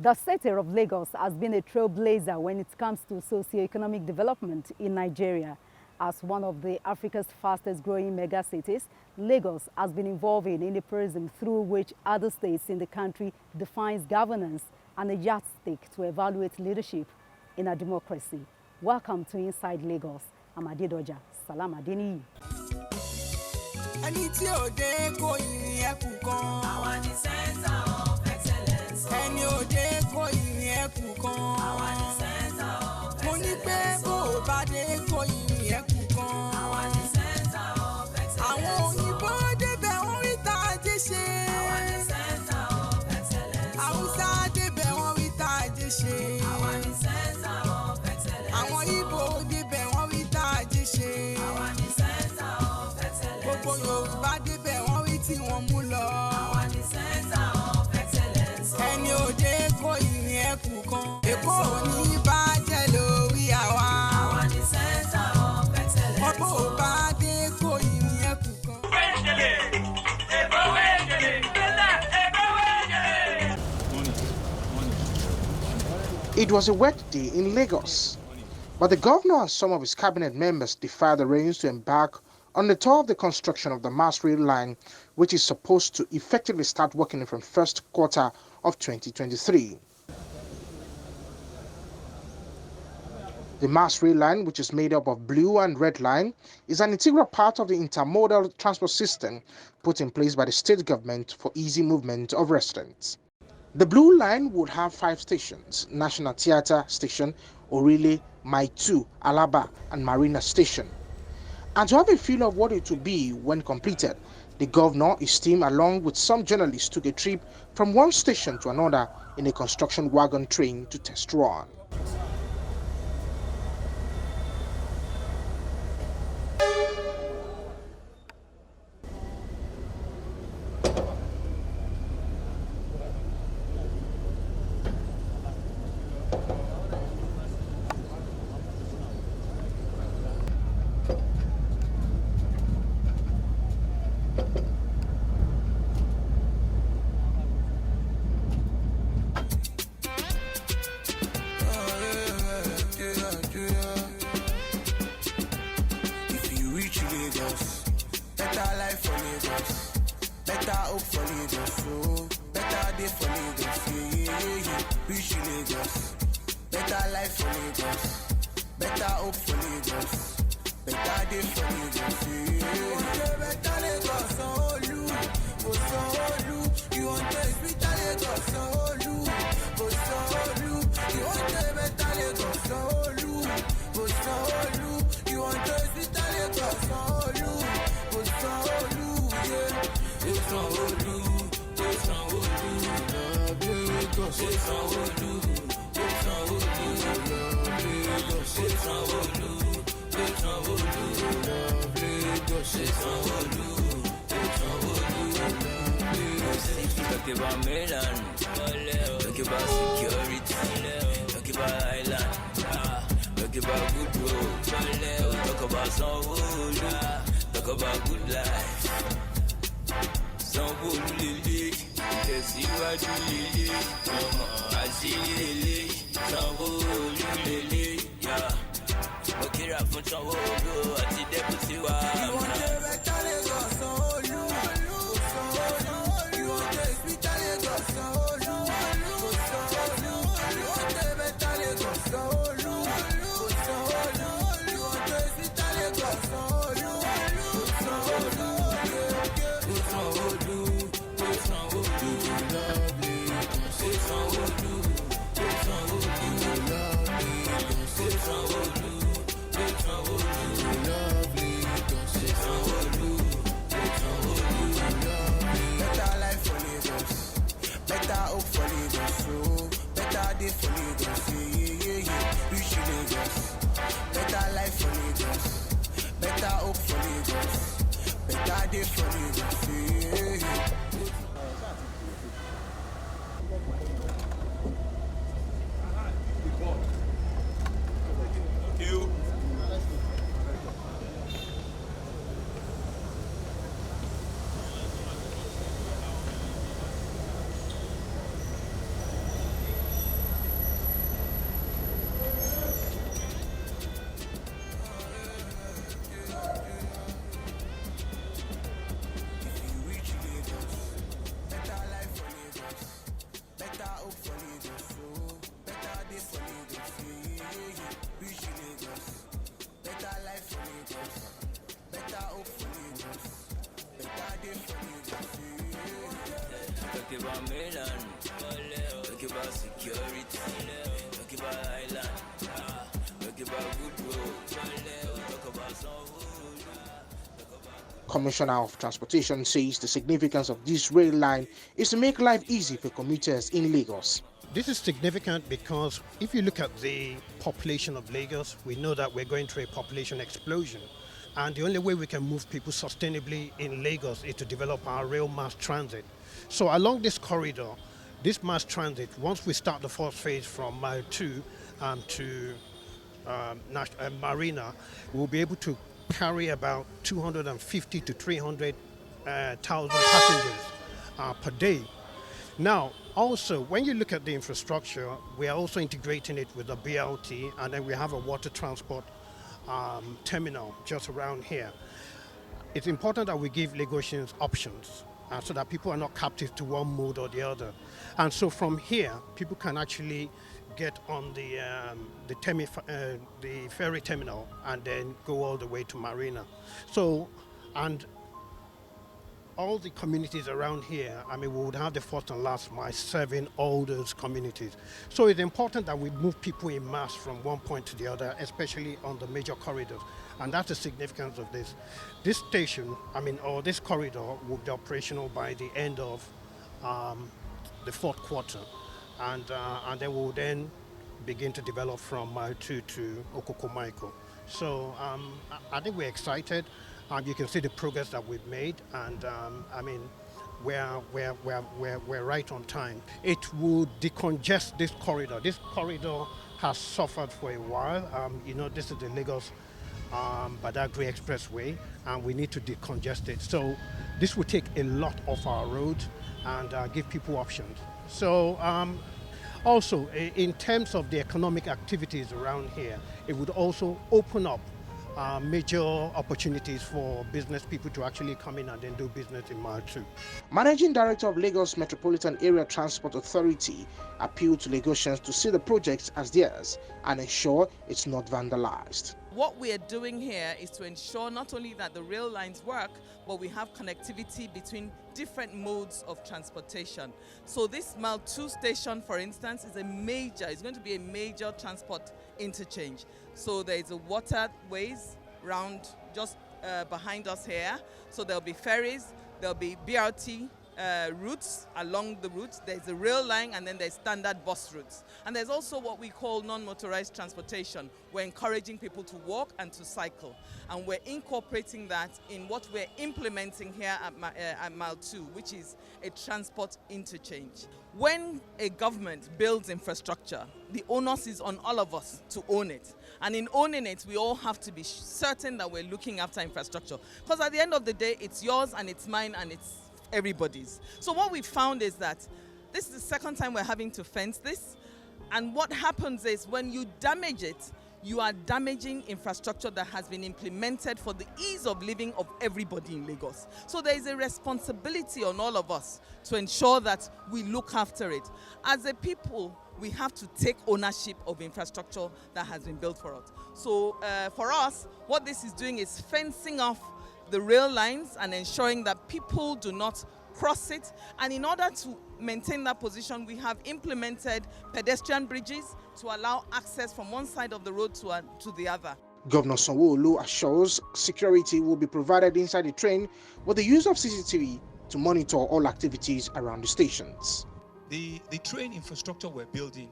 The city of Lagos has been a trailblazer when it comes to socio-economic development in Nigeria. As one of Africa's fastest growing megacities, Lagos has been evolving in a prism through which other states in the country defines governance and a yardstick to evaluate leadership in a democracy. Welcome to Inside Lagos. I'm Adedoja. Salam Adeniyi. Ẹni tí ò dé kò ìrìn ẹkùn kan. Àwa ni center of excellence. Ẹni ò dé kò ìrìn ẹkùn kan. Àwa ni center of excellence. Mo ní pé bó o bá dé kò ìrìn ẹkùn kan. Àwa ni center of excellence. Àwọn òyìnbó débẹ̀ wọ́n rí tá a jẹ́ ṣe. Àwa ni center of excellence. Haúsá débẹ̀ wọ́n rí tá a jẹ́ ṣe. Àwa ni center of excellence. Àwọn Ìgbò débẹ̀ wọ́n rí tá a jẹ́ ṣe. Àwa ni center of excellence. Gbogbo Yorùbá débẹ̀ wọ́n rí tí wọ́n mú lọ. Àwa ni center of excellence. Ẹni ò dé kò ìrìn ẹkùn kan. Èkó ò ní bàjẹ́ lórí àwa. Àwa ni center of excellence. Ọ̀pọ̀ ò bá dé kò ìrìn ẹkùn kan. It was a wet day in Lagos, but the governor and some of his cabinet members defied the rains to embark on the tour of the construction of the mass rail line, which is supposed to effectively start working from first quarter of 2023. The mass rail line, which is made up of blue and red line, is an integral part of the intermodal transport system put in place by the state government for easy movement of residents. The blue line would have 5 stations: National Theatre Station, Orile, Mile 2, Alaba, and Marina Station. And to have a feel of what it will be when completed, the governor, his team, along with some journalists, took a trip from one station to another in a construction wagon train to test run. Better life for Lagos, better hope for Lagos, so better day for Lagos, yeah. Reach Lagos, better life for Lagos, better hope for Lagos, better day for Lagos, yeah. Better Lagos, Sanwo-Olu, oh Sanwo-Olu, you want to speak Lagos, Sanwo-Olu, oh Sanwo-Olu, you want to better Lagos, Sanwo-Olu, oh Sanwo-Olu, you want to speak Lagos, Sanwo-Olu. Sanwo-Olu, yeah. It's Sanwo-Olu, it's Sanwo-Olu, love Lagos. It's Sanwo-Olu, it's Sanwo-Olu, love Lagos. It's Sanwo-Olu, it's Sanwo-Olu, love Lagos. It's Sanwo-Olu, it's Sanwo-Olu, love Lagos. Talk about Milan, talk about security, talk about island, talk about good road, talk about Sanwo-Olu. Talk about good life. Sanwo-Olu lele, tẹ̀síwájú lele, àṣírí lele, Sanwo-Olu lele, mo kíra fún Sanwo-Olu àti dẹ́kùtì wa. Ìwọ̀n tẹ bẹ́tà Lagos, Sanwo-Olu, Sanwo-Olu, ìwọ̀n tẹ ìpítà Lagos, Sanwo-Olu, Sanwo-Olu, ìwọ̀n tẹ bẹ́tà Lagos, Sanwo-Olu, Sanwo-Olu, ìwọ̀n tẹ ìpítà Lagos, Sanwo-Olu. Better life for Lagos, better hope for Lagos, so better day for Lagos, yeah. Reach Lagos, better life for Lagos, better hope for Lagos, better day for Lagos, yeah. about mainland, talk about security, talk about island, talk about good road, talk about Sanwo-Olu'S. Commissioner of Transportation says the significance of this rail line is to make life easy for commuters in Lagos. This is significant because if you look at the population of Lagos, we know that we're going through a population explosion. And the only way we can move people sustainably in Lagos is to develop our rail mass transit. So along this corridor, this mass transit, once we start the first phase from Mile 2 to Marina, we'll be able to carry about 250 to 300,000 passengers per day. Now, also, when you look at the infrastructure, we are also integrating it with the BLT, and then we have a water transport terminal just around here. It's important that we give Lagosians options so that people are not captive to one mode or the other. And so from here, people can actually get on the ferry terminal and then go all the way to Marina. So, and all the communities around here, I mean, we would have the first and last mile serving all those communities. So it's important that we move people in mass from one point to the other, especially on the major corridors. And that's the significance of this. This station, or this corridor will be operational by the end of the fourth quarter. And then we'll then begin to develop from Mile 2 to Okokomaiko. So I think we're excited. You can see the progress that we've made, and we're right on time. It will decongest this corridor. This corridor has suffered for a while. This is the Lagos Badagry Expressway, and we need to decongest it. So this will take a lot off our road and give people options. So also, in terms of the economic activities around here, it would also open up major opportunities for business people to actually come in and then do business in Mile 2. Managing Director of Lagos Metropolitan Area Transport Authority appealed to Lagosians to see the project as theirs and ensure it's not vandalized. What we are doing here is to ensure not only that the rail lines work, but we have connectivity between different modes of transportation. So this Mile 2 station, for instance, is going to be a major transport interchange. So there is a waterways round just behind us here. So there'll be ferries, there'll be BRT routes along the routes. There's a rail line, and then there's standard bus routes. And there's also what we call non-motorized transportation. We're encouraging people to walk and to cycle. And we're incorporating that in what we're implementing here at Mile 2, which is a transport interchange. When a government builds infrastructure, the onus is on all of us to own it. And in owning it, we all have to be certain that we're looking after infrastructure. Because at the end of the day, it's yours and it's mine and it's everybody's. So what we found is that this is the second time we're having to fence this. And what happens is when you damage it, you are damaging infrastructure that has been implemented for the ease of living of everybody in Lagos. So there is a responsibility on all of us to ensure that we look after it. As a people, we have to take ownership of infrastructure that has been built for us. So for us, what this is doing is fencing off the rail lines and ensuring that people do not cross it. And in order to maintain that position, we have implemented pedestrian bridges to allow access from one side of the road to the other. Governor Sanwo-Olu assures security will be provided inside the train with the use of CCTV to monitor all activities around the stations. The train infrastructure we're building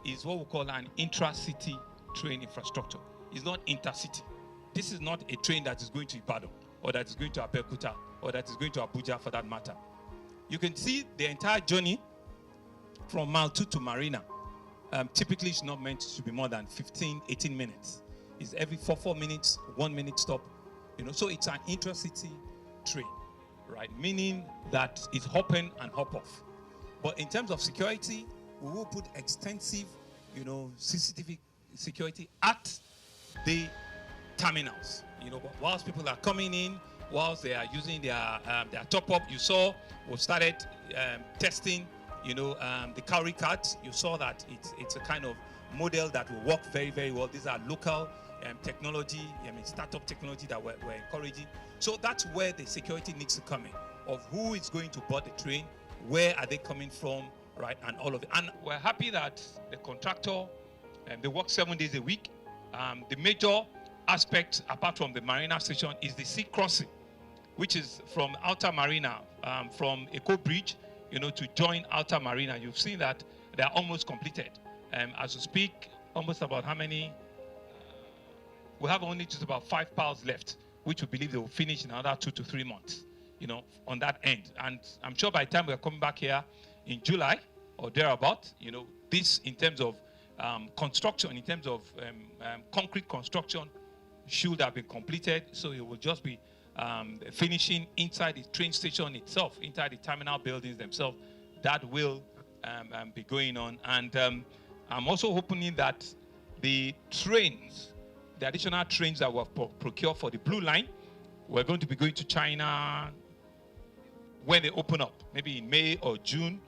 is what we call an intra-city train infrastructure. It's not intercity. This is not a train that is going to Ibadan, or that is going to Abeokuta, or that is going to Abuja for that matter. You can see the entire journey from Mile 2 to Marina. Typically, it's not meant to be more than 15, 18 minutes. It's every 4 minutes, 1 minute stop. So it's an intra-city train, right? Meaning that it's hop in and hop off. But in terms of security, we will put extensive, CCTV security at the terminals. Whilst people are coming in, whilst they are using their top-up, you saw we started testing, the cowrie carts. You saw that it's a kind of model that will work very, very well. These are local technology, startup technology that we're encouraging. So that's where the security needs to come in, of who is going to board the train, where are they coming from, right, and all of it. And we're happy that the contractor, they work 7 days a week. The major aspect, apart from the marina station, is the sea crossing, which is from Outer Marina, from Eco Bridge, to join Outer Marina. You've seen that they are almost completed. As we speak, almost about how many? We have only just about 5 piles left, which we believe they will finish in another 2 to 3 months, on that end. And I'm sure by the time we're coming back here in July or thereabout, this in terms of construction, in terms of concrete construction, should have been completed. So it will just be finishing inside the train station itself, inside the terminal buildings themselves. That will be going on. And I'm also hoping that the trains, the additional trains that were procured for the Blue Line, we're going to be going to China when they open up, maybe in May or June,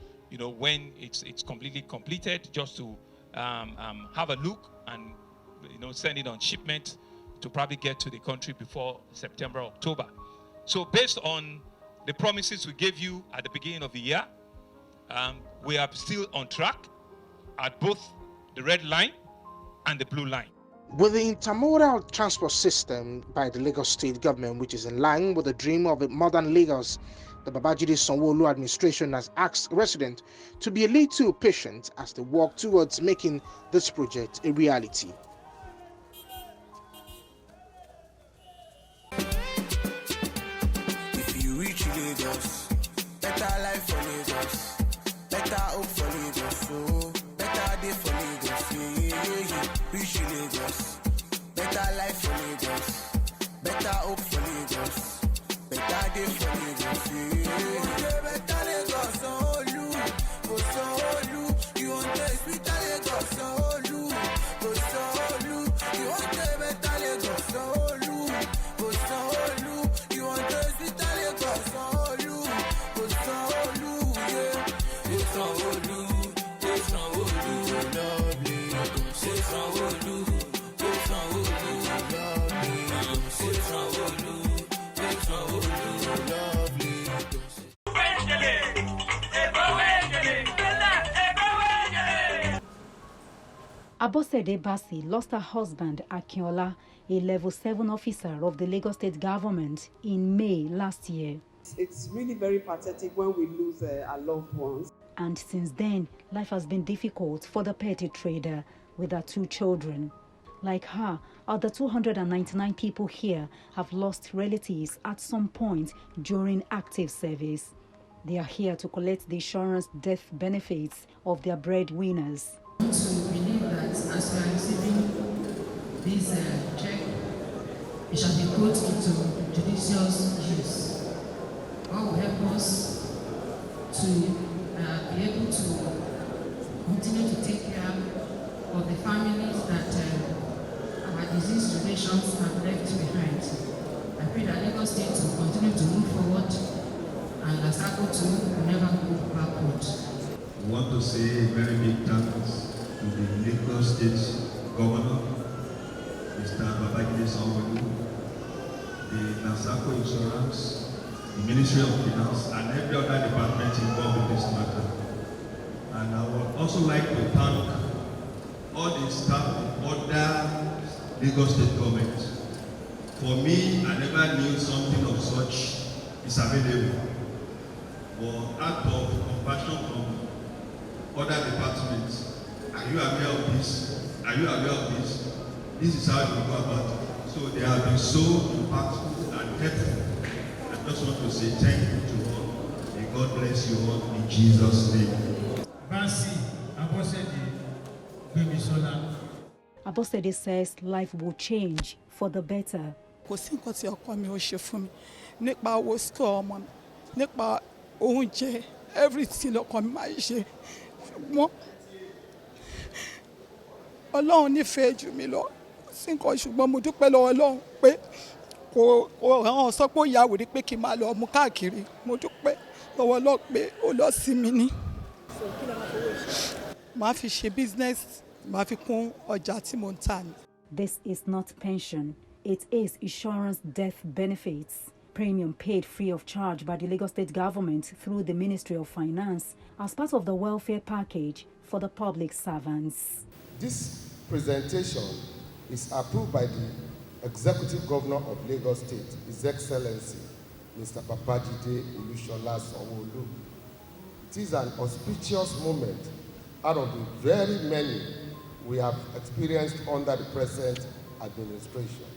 when it's completely completed, just to have a look and send it on shipment to probably get to the country before September, October. So based on the promises we gave you at the beginning of the year, we are still on track at both the Red Line and the Blue Line. With the intermodal transport system by the Lagos State government, which is in line with the dream of a modern Lagos, the Babajide Sanwo-Olu'S administration has asked residents to be a little patient as they work towards making this project a reality. If you reach Lagos, better life for Lagos, better hope for Lagos, so better day for Lagos, yeah. Reach Lagos, better life for Lagos, better hope for Lagos, better day for Lagos, yeah. Better Lagos, Sanwo-Olu, oh Sanwo-Olu, you want to sweet Lagos, Sanwo-Olu, oh Sanwo-Olu, you want to better Lagos, Sanwo-Olu, oh Sanwo-Olu, you want to sweet Lagos, Sanwo-Olu, oh Sanwo-Olu, yeah. Oh Sanwo-Olu, lovely, oh Sanwo-Olu, lovely, oh Sanwo-Olu, lovely. Abosede Basi lost her husband, Akinola, a level 7 officer of the Lagos State government, in May last year. It's really very pathetic when we lose our loved ones. And since then, life has been difficult for the petty trader with her 2 children. Like her, other 299 people here have lost relatives at some point during active service. They are here to collect the insurance death benefits of their breadwinners. To believe that as we are receiving this check, it shall be put into judicious use. What will help us to be able to continue to take care of the families that our deceased relations have left behind. I pray that Lagos State will continue to move forward and Lasako too will never move backward. I want to say a very big thanks to the Lagos State Governor, Mr. Babajide Sanwo-Olu, the Lasako Insurance, the Ministry of Finance, and every other department involved in this matter. And I would also like to thank all the staff of other Lagos State government. For me, I never knew something of such is available. But out of compassion from other departments, are you aware of this? Are you aware of this? This is how you go about it. So they have been so impactful and helpful. I just want to say thank you to all. May God bless you all in Jesus' name. Abosede says life will change for the better. Kò sí nǹkan tí ọkọ mi ò ṣe fún mi nípa owó school ọmọ mi nípa oúnjẹ everything lọkọ mi máa ṣe ṣùgbọ́n Ọlọ́run nífẹ̀ẹ́ jù mí lọ sí nǹkan ṣùgbọ́n mo dúpẹ́ lọ́wọ́ Ọlọ́run pé kò hàn sọ pé ó yà wèrè pé kí n máa lọ mú káàkiri mo dúpẹ́ lọ́wọ́ Ọlọ́run pé ó lọ sí mi ní. Màá fi ṣe business, màá fi kún ọjà tí mo ń tà ní. This is not pension. It is insurance death benefits. premium paid free of charge by the Lagos State government through the Ministry of Finance as part of the welfare package for the public servants. This presentation is approved by the Executive Governor of Lagos State, His Excellency, Mr. Sanwo-Olu'S. It is an auspicious moment out of the very many we have experienced under the present administration.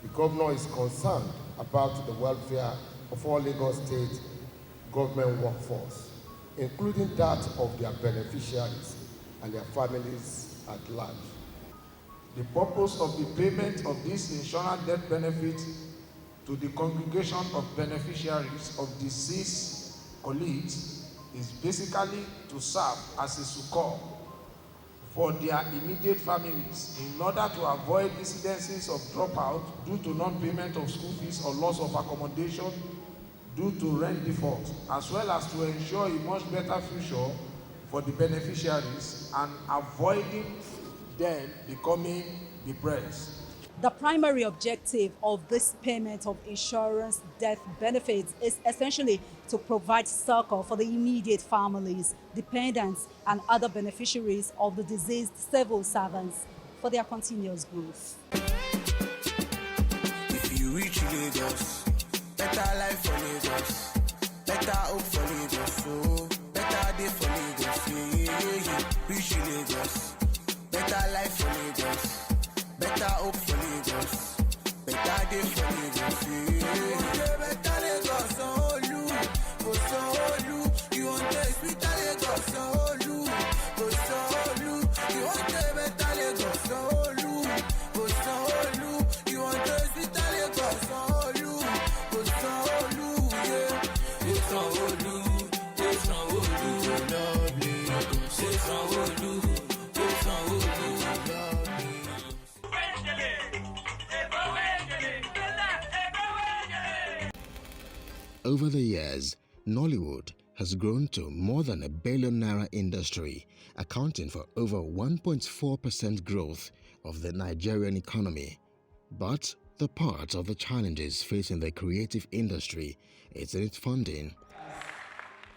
The governor is concerned about the welfare of all Lagos State government workforce, including that of their beneficiaries and their families at large. The purpose of the payment of this insurance death benefit to the congregation of beneficiaries of deceased colleagues is basically to serve as a succor for their immediate families in order to avoid incidences of dropout due to non-payment of school fees or loss of accommodation due to rent default, as well as to ensure a much better future for the beneficiaries and avoiding them becoming depressed. The primary objective of this payment of insurance death benefits is essentially to provide succor for the immediate families, dependents, and other beneficiaries of the deceased civil servants for their continuous growth. If you reach Lagos, better life for Lagos, better hope for Lagos, so better day for Lagos, reach Lagos, better life for Lagos. Better hope for Lagos, better day for Lagos, better Lagos, you want to speak Lagos, you want to better Lagos, you want to speak Lagos, Over the years, Nollywood has grown to more than a billion naira industry, accounting for over 1.4% growth of the Nigerian economy. But the part of the challenges facing the creative industry is in its funding.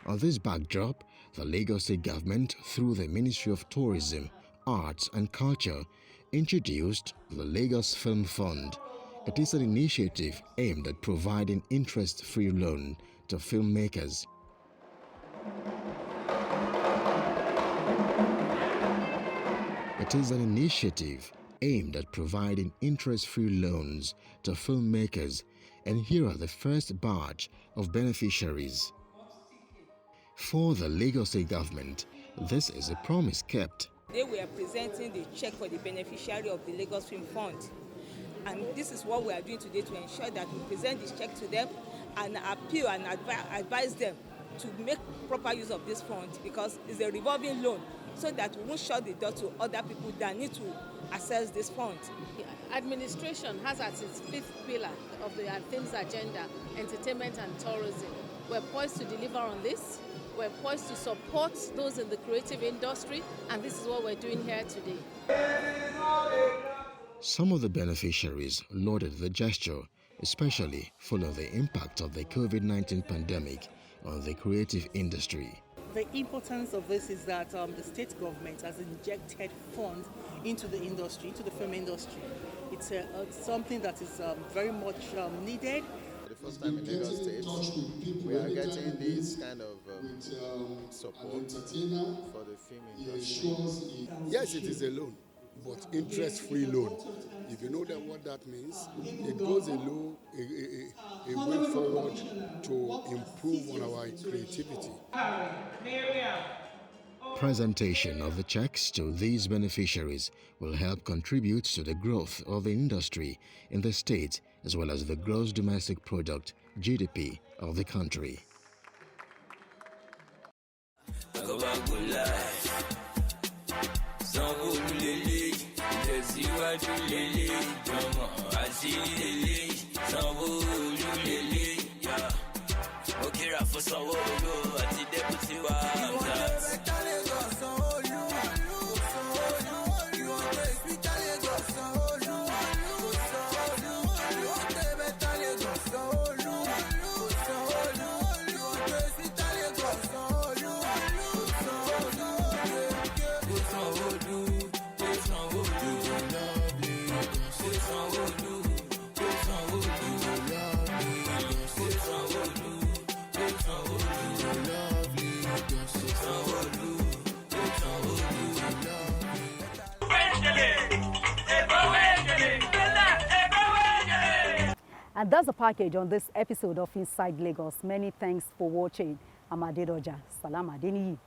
On this backdrop, the Lagos State government, through the Ministry of Tourism, Arts and Culture, introduced the Lagos Film Fund. It is an initiative aimed at providing interest-free loan to filmmakers. It is an initiative aimed at providing interest-free loans to filmmakers, and here are the first batch of beneficiaries. For the Lagos State government, this is a promise kept. Today we are presenting the check for the beneficiary of the Lagos Film Fund. And this is what we are doing today to ensure that we present this check to them and appeal and advise them to make proper use of this fund, because it's a revolving loan, so that we won't shut the door to other people that need to access this fund. Administration has as its fifth pillar of the theme's agenda entertainment and tourism. We're poised to deliver on this. We're poised to support those in the creative industry, and this is what we're doing here today. Some of the beneficiaries lauded the gesture, especially following the impact of the COVID-19 pandemic on the creative industry. The importance of this is that the state government has injected funds into the industry, into the film industry. It's something that is very much needed. For the first time in Lagos State, we are getting this kind of support for the film industry. Yes, it is a loan, but interest-free loan. If you know that what that means, it goes a way forward to improve on our creativity. Presentation of the checks to these beneficiaries will help contribute to the growth of the industry in the state, as well as the gross domestic product, GDP, of the country. Sanwo-Olu. And that's the package on this episode of Inside Lagos. Many thanks for watching. I'm Adedoja. Salam Adeniyi.